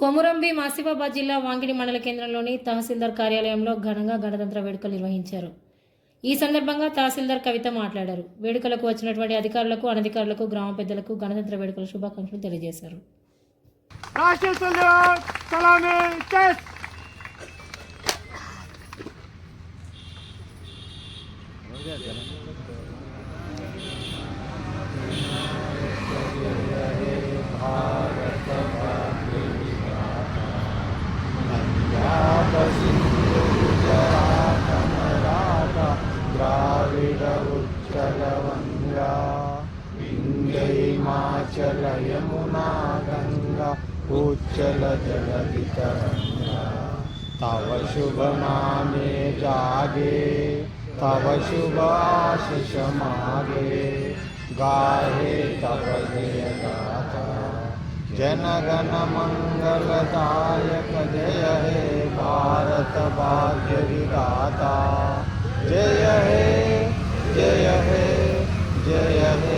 కొమురంభి ఆసిఫాబాద్ జిల్లా వాంకిడి మండల కేంద్రంలోని తహసీల్దార్ కార్యాలయంలో ఘనంగా గణతంత్ర వేడుకలు నిర్వహించారు. ఈ సందర్భంగా తహసీల్దార్ కవిత మాట్లాడారు. వేడుకలకు వచ్చినటువంటి అధికారులకు, అనధికారులకు, గ్రామ పెద్దలకు గణతంత్ర వేడుకల శుభాకాంక్షలు తెలియజేశారు. द्राविड उत्कल वंगा विंध्य हिमाचल यमुना गंगा उच्चल जलधि तरंगा। तव शुभ नामे जागे, तव शुभ आशीष मागे, गाहे तव जय गाथा। जन गण मंगलदायक जय हे भारत भाग्य विधाता। जय हे जय हे जय हे